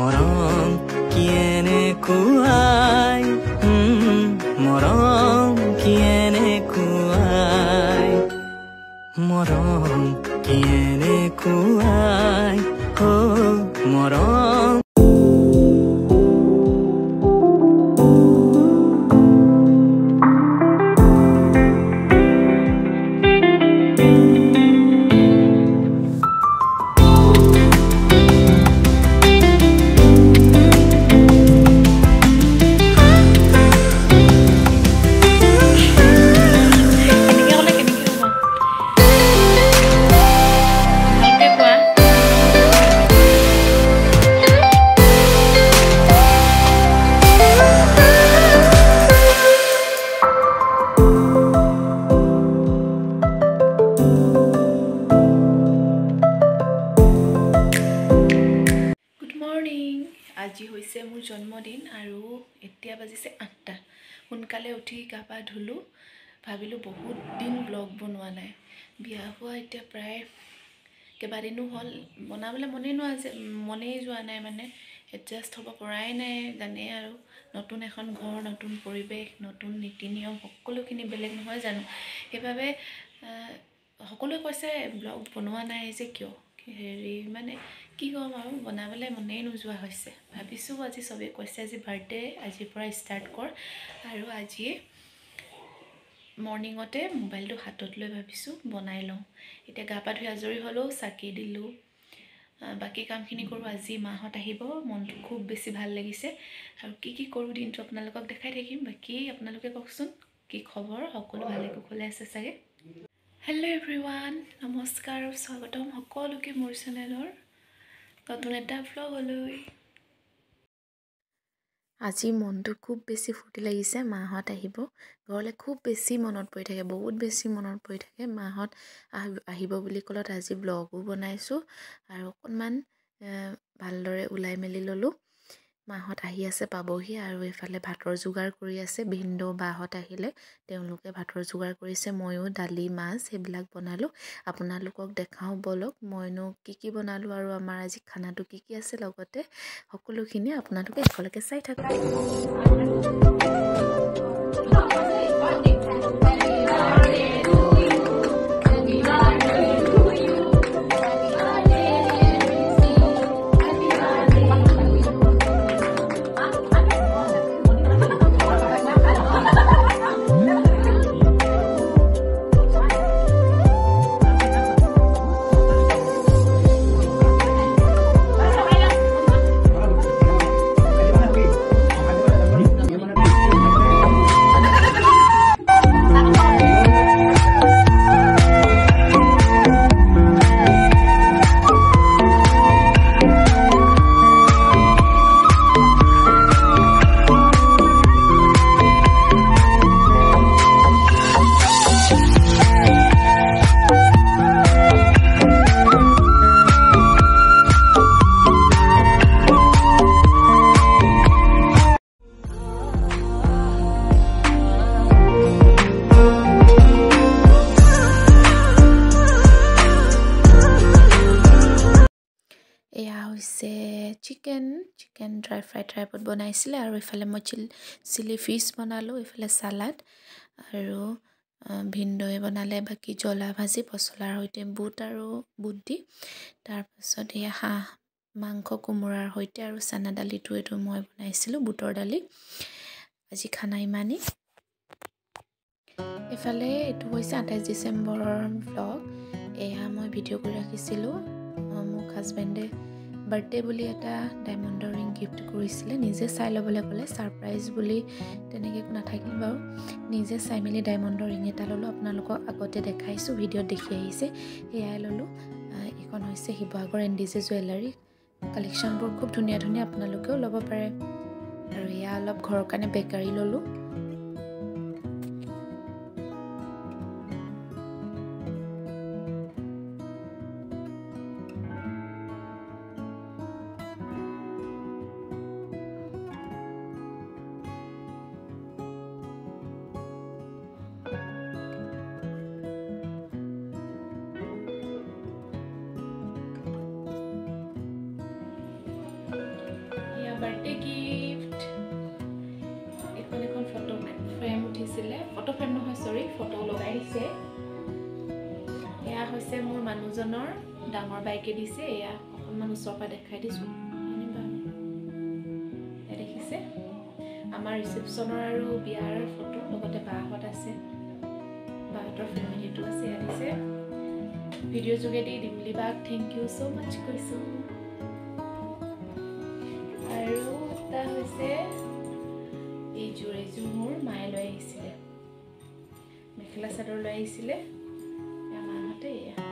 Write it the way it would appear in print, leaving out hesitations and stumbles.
মৰম কিয়েনে কুৱাই মৰম কিয়েনে কুৱাই মৰম কিয়েনে কুৱাই হো মৰম আজি হৈছে মোৰ জন্মদিন আৰু এতিয়া বাজিছে 8টা সোনকালে উঠি গা পা ধুলো ভাবিলো বহুত দিন ব্লগ বনোৱা নাই বিয়া হোৱা এতিয়া প্ৰায় কেইবাদিনো হল বনাবলৈ মনেই যোৱা নাই মানে এডজাস্ট হ'ব পৰাই নাই জানে আৰু নতুন এখন ঘৰ নতুন পৰিৱেশ নতুন নীতি নিয়ম সকলোখিনি বেলেগ নহয় জানো সেইভাবে সকলোৱে কৈছে ব্লগ বনোৱা নাই যে কিয় হেৰি মানে কি কম আৰু বনাবলৈ মনেই নোযোৱা হৈছে ভাবিছো আজি সবে কৈছে আজি বাৰ্থডে আজিৰ পৰা ষ্টাৰ্ট কৰ আৰু আজি মৰ্নিংতে মোবাইলটো হাতত লৈ ভাবিছো বনাই লওঁ এতিয়া গা পা ধুই আজৰি হলো চাকি দিলো বাকি কামখিনি কৰো আজি মাহত আহিব মনটো খুব বেছি ভাল লাগিছে আৰু কি কৰো দিনটো আপোনালোকক দেখাই থাকিম বাকি আপোনালোকে কওকচোন কি খবৰ সকলো ভালে কুশলে আছে চাগে হেল্ল এভৰিৱান নমস্কাৰ আৰু স্বাগতম সকলোকে মোৰ চেনেলৰ নতুন এটা ব্লগলৈ আজি মনটো খুব বেছি ফুৰ্তি লাগিছে মাহত আহিব ঘৰলে খুব বেছি মনত পৰি থাকে বহুত বেছি মনত পৰি থাকে মাহত আহিব বুলি কলত আজি ব্লগো বনাইছো আৰু অকনমান ভালদৰে উলাই মেলি ললো মাহত আহি আছে পাবহি আৰু এফালে ভাতৰ যোগাৰ কৰি আছে ভিন্দ বাহত আহিলে তেওঁলোকে ভাতৰ যোগাৰ কৰিছে ময়ো দালি মাছ সেইবিলাক বনালো আপোনালোকক দেখাও বলক মইনো কি বনালো আৰু আমাৰ আজি খানাটো কি আছে লগতে সকলোখিনি আপোনালোকে একেলগে চাই থাকক চিকেন ড্ৰাই ফ্ৰাই টাইপত বনাইছিলে আৰু ইফালে মই চিলি ফিছ বনালো ইফালে সালাড আৰু ভিন্দই বনালে বাকি জলা ভাজি পছলাৰ হৈতে বুট দি তাৰ পাছত এই হাঁহ মাংস কোমোৰাৰ হৈতে আৰু চানা দালিটো এটো মই বনাইছিলো বুটৰ দালি আজি খানা ইমানি ইফালে এটো হৈছে 28 ডিসেম্বৰৰ ব্লগ এয়া মই ভিডিও কৰি ৰাখিছিলো মোৰ হাজবেণ্ডে বাৰ্থডে বুলি এটা ডায়মণ্ডৰ ৰিং গিফট কৰিছিলে নিজে চাই লবলৈ ক'লে সাৰপ্ৰাইজ বুলি তেনেকৈ একো নাথাকিল বাৰু নিজে চাই মেলি ডায়মণ্ডৰ ৰিং এটা ললো আপোনালোকক আগতে দেখাইছো ভিডিঅ'ত দেখি আহিছে এয়াই ললো এখন হৈছে শিৱসাগৰ NDJ জুৱেলাৰী কালেকশ্যনবোৰ খুব ধুনীয়া আপোনালোকেও ল'ব পাৰে আৰু এয়া অলপ ঘৰৰ কাৰণে বেকাৰী ললো দিছে এয়া হৈছে মোৰ মানুহজনৰ ডাঙৰ বাইকে দিছে এয়া অকণমান ওচৰৰ পৰা দেখাই দিছোঁ দেখিছে আমাৰ ৰিচেপশ্যনৰ আৰু বিয়াৰ ফটো লগতে বাহঁত আছে বাহঁতৰ ফেমিলিটো আছে এয়া দিছে ভিডিঅ' যোগেদি দিমলি বাক থেংক ইউ ছ' মাছ কৈছোঁ আৰু এটা হৈছে এইযোৰ মোৰ মায়ে লৈ আহিছিলে মেখেলা চাদৰ লৈ আহিছিলে মাহঁতে এয়া